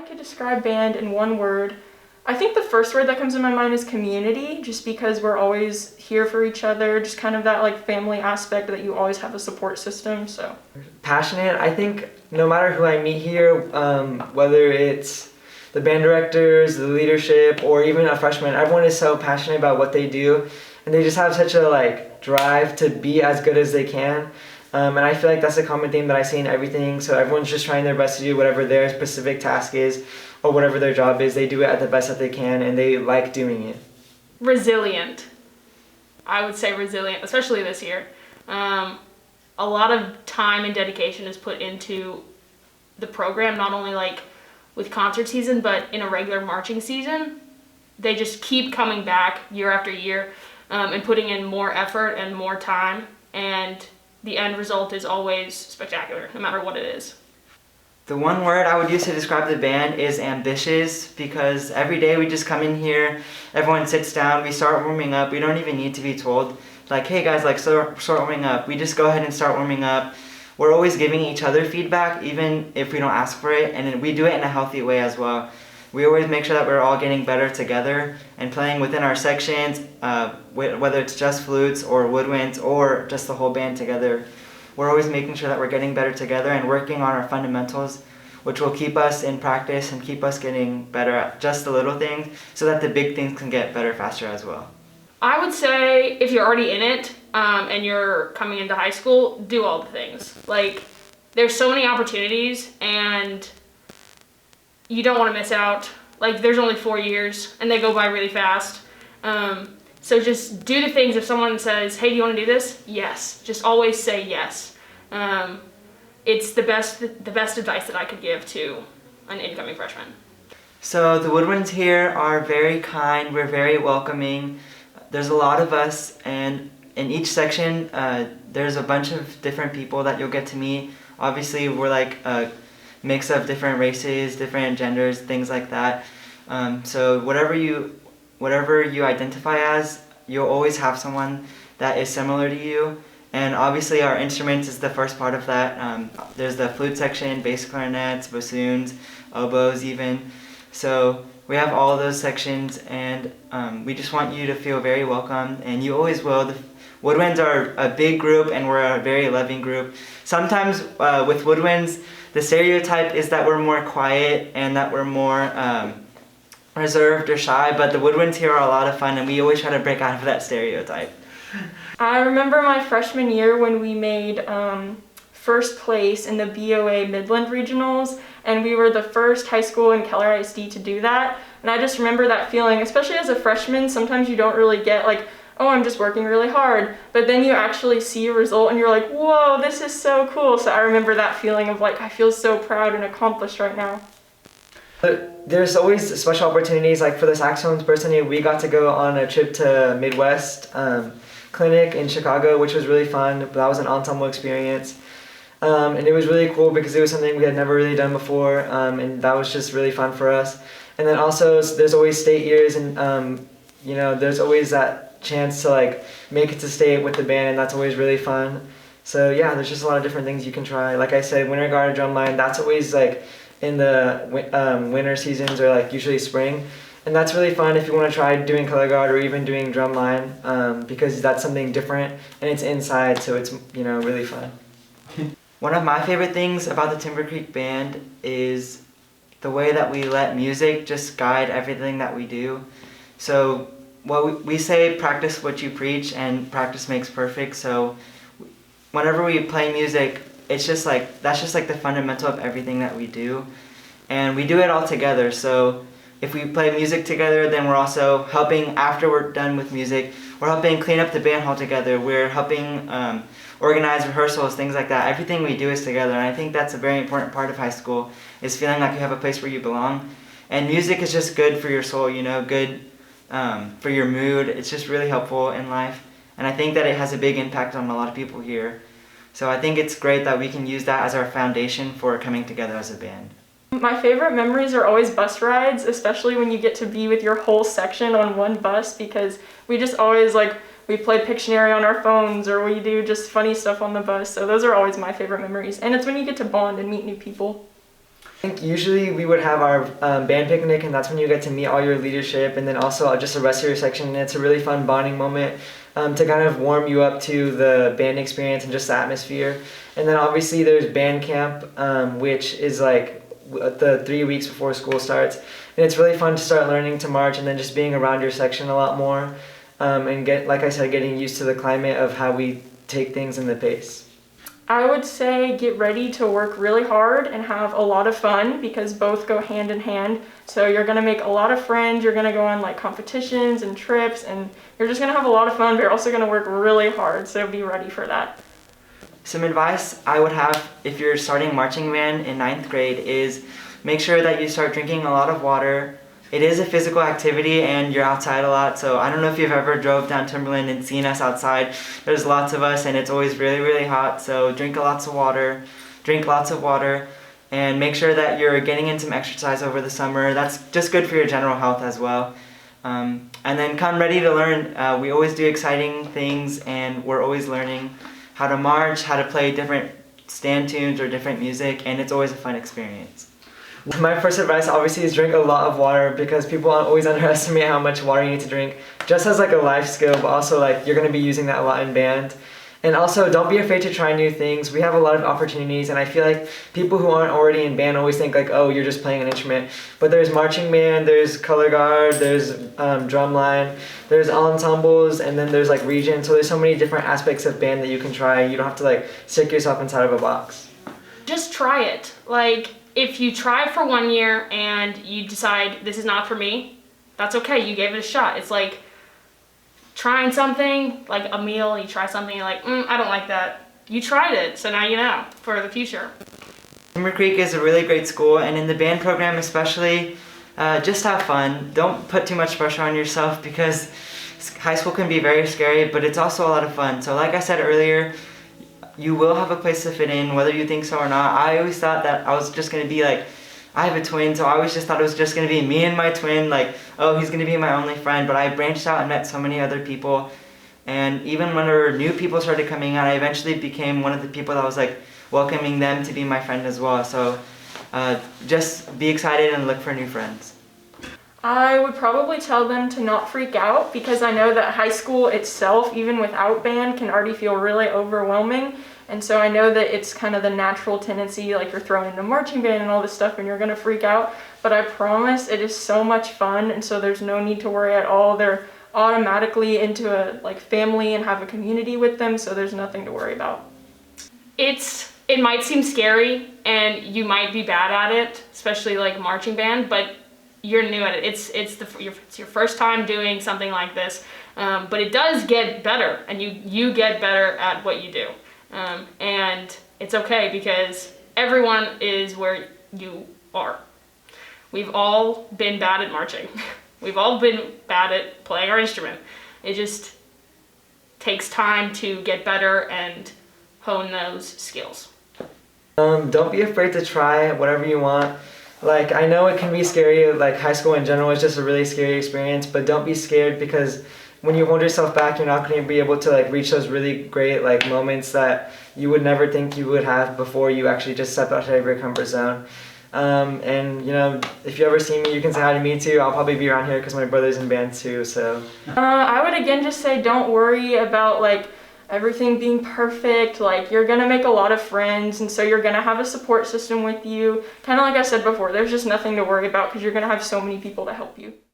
could describe band in one word, I think the first word that comes to my mind is community, just because we're always here for each other, just kind of that like family aspect that you always have a support system, so. Passionate, I think no matter who I meet here, whether it's the band directors, the leadership, or even a freshman, everyone is so passionate about what they do, and they just have such a like drive to be as good as they can. And I feel like that's a common theme that I see in everything. So everyone's just trying their best to do whatever their specific task is or whatever their job is. They do it at the best that they can and they like doing it. Resilient. I would say resilient, especially this year. A lot of time and dedication is put into the program, not only like with concert season, but in a regular marching season. They just keep coming back year after year and putting in more effort and more time. And the end result is always spectacular, no matter what it is. The one word I would use to describe the band is ambitious, because every day we just come in here, everyone sits down, we start warming up. We don't even need to be told, like, hey guys, like start warming up. We just go ahead and start warming up. We're always giving each other feedback, even if we don't ask for it, and we do it in a healthy way as well. We always make sure that we're all getting better together and playing within our sections, whether it's just flutes or woodwinds or just the whole band together. We're always making sure that we're getting better together and working on our fundamentals, which will keep us in practice and keep us getting better at just the little things so that the big things can get better faster as well. I would say if you're already in it and you're coming into high school, do all the things. Like, there's so many opportunities and you don't want to miss out. Like, there's only 4 years and they go by really fast. So just do the things. If someone says, hey, do you want to do this? Yes. Just always say yes. It's the best advice that I could give to an incoming freshman. So the Woodwinds here are very kind. We're very welcoming. There's a lot of us, and in each section, there's a bunch of different people that you'll get to meet. Obviously, we're like a mix of different races, different genders, things like that. So whatever you identify as, you'll always have someone that is similar to you. And obviously our instruments is the first part of that. There's the flute section, bass clarinets, bassoons, oboes even. So we have all of those sections, and we just want you to feel very welcome, and you always will. The Woodwinds are a big group and we're a very loving group. Sometimes with Woodwinds, the stereotype is that we're more quiet and that we're more reserved or shy, but the Woodwinds here are a lot of fun and we always try to break out of that stereotype. I remember my freshman year when we made first place in the BOA Midland Regionals, and we were the first high school in Keller ISD to do that. And I just remember that feeling, especially as a freshman. Sometimes you don't really get like, oh, I'm just working really hard, but then you actually see a result and you're like, whoa, this is so cool. So I remember that feeling of like, I feel so proud and accomplished right now. There's always special opportunities. Like for the saxophones personally, we got to go on a trip to Midwest Clinic in Chicago, which was really fun. That was an ensemble experience. And it was really cool because it was something we had never really done before, and that was just really fun for us. And then also there's always state years, and there's always that chance to like make it to state with the band, and that's always really fun. So yeah, there's just a lot of different things you can try. Like I said, winter guard, drumline, that's always like in the winter seasons or like usually spring. And that's really fun if you want to try doing color guard or even doing drumline, because that's something different and it's inside, so it's really fun. One of my favorite things about the Timber Creek Band is the way that we let music just guide everything that we do. So we say practice what you preach, and practice makes perfect. So whenever we play music, it's just like, that's just like the fundamental of everything that we do. And we do it all together. So if we play music together, then we're also helping, after we're done with music, we're helping clean up the band hall together. We're helping organize rehearsals, things like that. Everything we do is together, and I think that's a very important part of high school, is feeling like you have a place where you belong. And music is just good for your soul, good for your mood. It's just really helpful in life, and I think that it has a big impact on a lot of people here. So I think it's great that we can use that as our foundation for coming together as a band. My favorite memories are always bus rides, especially when you get to be with your whole section on one bus, because we just always we play Pictionary on our phones, or we do just funny stuff on the bus. So those are always my favorite memories. And it's when you get to bond and meet new people. I think usually we would have our band picnic, and that's when you get to meet all your leadership and then also just the rest of your section. And it's a really fun bonding moment to kind of warm you up to the band experience and just the atmosphere. And then obviously there's band camp, which is like the 3 weeks before school starts. And it's really fun to start learning to march and then just being around your section a lot more and like I said, getting used to the climate of how we take things in the pace. I would say get ready to work really hard and have a lot of fun because both go hand in hand. So you're gonna make a lot of friends, you're gonna go on like competitions and trips, and you're just gonna have a lot of fun, but you're also gonna work really hard, so be ready for that. Some advice I would have if you're starting marching band in 9th grade is make sure that you start drinking a lot of water. It is a physical activity and you're outside a lot, so I don't know if you've ever drove down Timberland and seen us outside. There's lots of us and it's always really, really hot, so drink lots of water, and make sure that you're getting in some exercise over the summer. That's just good for your general health as well. And then come ready to learn. We always do exciting things and we're always learning how to march, how to play different stand tunes or different music, and it's always a fun experience. My first advice obviously is drink a lot of water because people always underestimate how much water you need to drink just as like a life skill, but also like you're going to be using that a lot in band. And also don't be afraid to try new things. We have a lot of opportunities and I feel like people who aren't already in band always think like, oh, you're just playing an instrument. But there's marching band, there's color guard, there's drumline, there's ensembles, and then there's like region. So there's so many different aspects of band that you can try. You don't have to like stick yourself inside of a box. Just try it. Like, if you try for 1 year and you decide this is not for me, that's okay, you gave it a shot. It's like trying something, like a meal, you try something, you're like, I don't like that. You tried it, so now you know for the future. Timber Creek is a really great school, and in the band program especially, just have fun. Don't put too much pressure on yourself because high school can be very scary, but it's also a lot of fun. So like I said earlier, you will have a place to fit in, whether you think so or not. I always thought that I was just going to be like, I have a twin, so I always just thought it was just going to be me and my twin, like, oh, he's going to be my only friend. But I branched out and met so many other people. And even when new people started coming out, I eventually became one of the people that was like welcoming them to be my friend as well. So just be excited and look for new friends. I would probably tell them to not freak out because I know that high school itself, even without band, can already feel really overwhelming. And so I know that it's kind of the natural tendency, like you're thrown into marching band and all this stuff and you're gonna freak out. But I promise it is so much fun, and so there's no need to worry at all. They're automatically into a like family and have a community with them, so there's nothing to worry about. It might seem scary and you might be bad at it, especially like marching band, but you're new at it. It's your first time doing something like this, but it does get better, and you get better at what you do, and it's okay because everyone is where you are. We've all been bad at marching. We've all been bad at playing our instrument. It just takes time to get better and hone those skills. Don't be afraid to try whatever you want. Like, I know it can be scary, like high school in general is just a really scary experience, but don't be scared because when you hold yourself back, you're not going to be able to like reach those really great like moments that you would never think you would have before you actually just step outside of your comfort zone. And you know, if you ever see me, you can say hi to me too. I'll probably be around here because my brother's in band too, so. I would again just say don't worry about like everything being perfect. Like, you're gonna make a lot of friends, and so you're gonna have a support system with you. Kind of like I said before, there's just nothing to worry about because you're gonna have so many people to help you.